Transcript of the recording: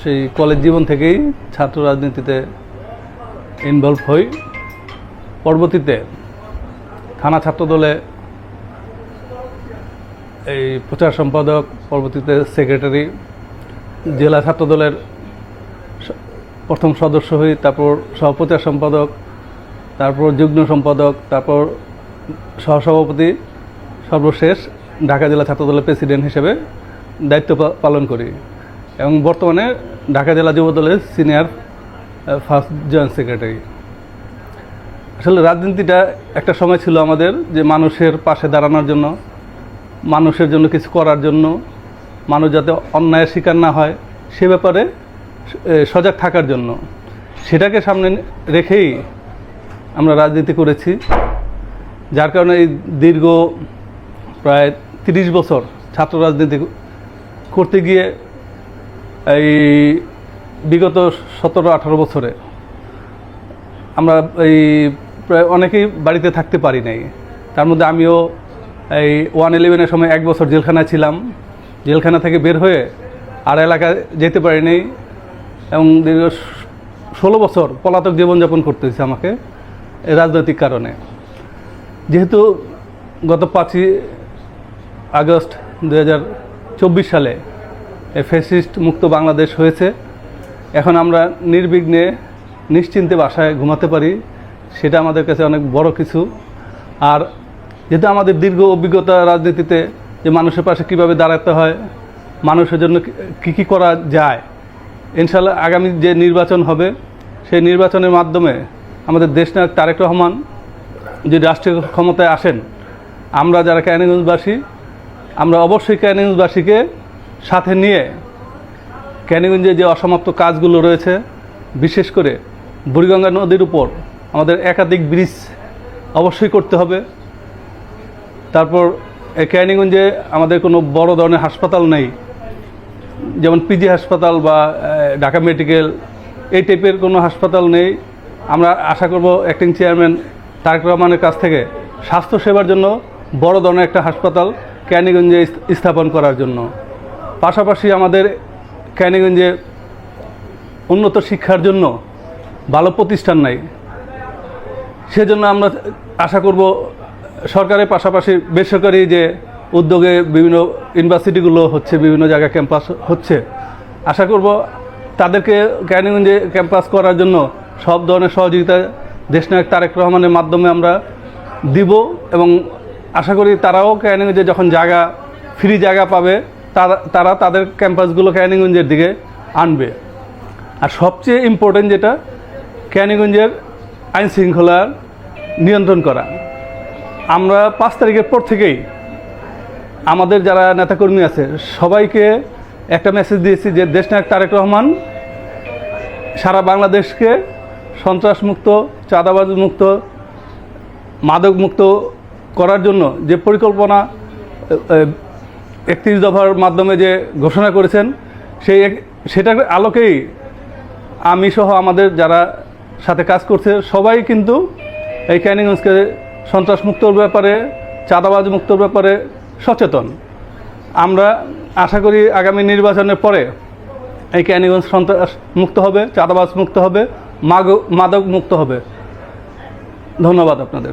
সেই কলেজ জীবন থেকেই ছাত্র রাজনীতিতে ইনভলভ হই। পরবর্তীতে থানা ছাত্রদলে এই প্রচার সম্পাদক, পরবর্তীতে সেক্রেটারি, জেলা ছাত্রদলের প্রথম সদস্য হই, তারপর সহপ্রচার সম্পাদক, তারপর যুগ্ম সম্পাদক, তারপর সহসভাপতি, সর্বশেষ ঢাকা জেলা ছাত্রদলের প্রেসিডেন্ট হিসেবে দায়িত্ব পালন করি এবং বর্তমানে ঢাকা জেলা যুবদলের সিনিয়র ফার্স্ট জয়েন্ট সেক্রেটারি। আসলে রাজনীতিটা একটা সময় ছিল আমাদের যে মানুষের পাশে দাঁড়ানোর জন্য, মানুষের জন্য কিছু করার জন্য, মানুষ যাতে অন্যায়ের শিকার না হয় সে ব্যাপারে সজাগ থাকার জন্য। সেটাকে সামনে রেখেই আমরা রাজনীতি করেছি, যার কারণে এই দীর্ঘ প্রায় 30 বছর ছাত্র রাজনীতি করতে গিয়ে এই বিগত 17-18 বছরে আমরা এই প্রায় অনেকেই বাড়িতে থাকতে পারি নাই। তার মধ্যে আমিও এই 111-এর সময় 1 বছর জেলখানায় ছিলাম। জেলখানা থেকে বের হয়ে আর এলাকায় যেতে পারি নাই এবং দীর্ঘ 16 বছর পলাতক জীবনযাপন করতে হয়েছে আমাকে এই রাজনৈতিক কারণে। যেহেতু গত 5ই আগস্ট 2024 সালে ফ্যাসিস্ট মুক্ত বাংলাদেশ হয়েছে, এখন আমরা নির্বিঘ্নে নিশ্চিন্তে বাসায় ঘুমাতে পারি, সেটা আমাদের কাছে অনেক বড় কিছু। আর যেহেতু আমাদের দীর্ঘ অভিজ্ঞতা রাজনীতিতে, যে মানুষের পাশে কীভাবে দাঁড়াতে হয়, মানুষের জন্য কী কী করা যায়, ইনশাল্লাহ আগামী যে নির্বাচন হবে সেই নির্বাচনের মাধ্যমে আমাদের দেশনায়ক তারেক রহমান যদি রাষ্ট্রীয় ক্ষমতায় আসেন, আমরা যারা ক্যানিগঞ্জবাসী, আমরা অবশ্যই ক্যানিগঞ্জবাসীকে সাথে নিয়ে ক্যানিগঞ্জে যে অসমাপ্ত কাজগুলো রয়েছে, বিশেষ করে বুড়িগঙ্গা নদীর উপর আমাদের একাধিক ব্রিজ অবশ্যই করতে হবে। তারপর ক্যানিগঞ্জে আমাদের কোনো বড় ধরনের হাসপাতাল নেই, যেমন পিজি হাসপাতাল বা ঢাকা মেডিকেল, এই টাইপের কোনো হাসপাতাল নেই। আমরা আশা করব অ্যাক্টিং চেয়ারম্যান তারেক রহমানের কাছ থেকে স্বাস্থ্যসেবার জন্য বড় ধরনের একটা হাসপাতাল ক্যানিগঞ্জে স্থাপন করার জন্য। পাশাপাশি আমাদের ক্যানিগঞ্জে উন্নত শিক্ষার জন্য ভালো প্রতিষ্ঠান নাই, সেজন্য আমরা আশা করব সরকারের পাশাপাশি বেসরকারি যে উদ্যোগে বিভিন্ন ইউনিভার্সিটিগুলো হচ্ছে, বিভিন্ন জায়গায় ক্যাম্পাস হচ্ছে, আশা করব তাদেরকে ক্যানিগঞ্জে ক্যাম্পাস করার জন্য সব ধরনের সহযোগিতা দেশনায়ক তারেক রহমানের মাধ্যমে আমরা দিব এবং আশা করি তারাও ক্যানিগঞ্জে যখন ফ্রি জায়গা পাবে তারা তাদের ক্যাম্পাসগুলো ক্যানিগঞ্জের দিকে আনবে। আর সবচেয়ে ইম্পর্টেন্ট যেটা, ক্যানিগঞ্জের আইন শৃঙ্খলা নিয়ন্ত্রণ করা। আমরা 5 তারিখের পর থেকেই আমাদের যারা নেতাকর্মী আছে সবাইকে একটা মেসেজ দিয়েছি যে দেশনায়ক তারেক রহমান সারা বাংলাদেশকে সন্ত্রাসমুক্ত, চাঁদাবাজ মুক্ত, মাদক মুক্ত করার জন্য যে পরিকল্পনা 31 দফার মাধ্যমে যে ঘোষণা করেছেন, সেটার আলোকেই আমি সহ আমাদের যারা সাথে কাজ করছে সবাই কিন্তু এই ক্যানিগঞ্জকে সন্ত্রাস মুক্তর ব্যাপারে, চাঁদাবাজ মুক্তর ব্যাপারে সচেতন। আমরা আশা করি আগামী নির্বাচনের পরে এই ক্যানিগঞ্জ সন্ত্রাস মুক্ত হবে, চাঁদাবাজ মুক্ত হবে, মাদক মুক্ত হবে। ধন্যবাদ আপনাদের।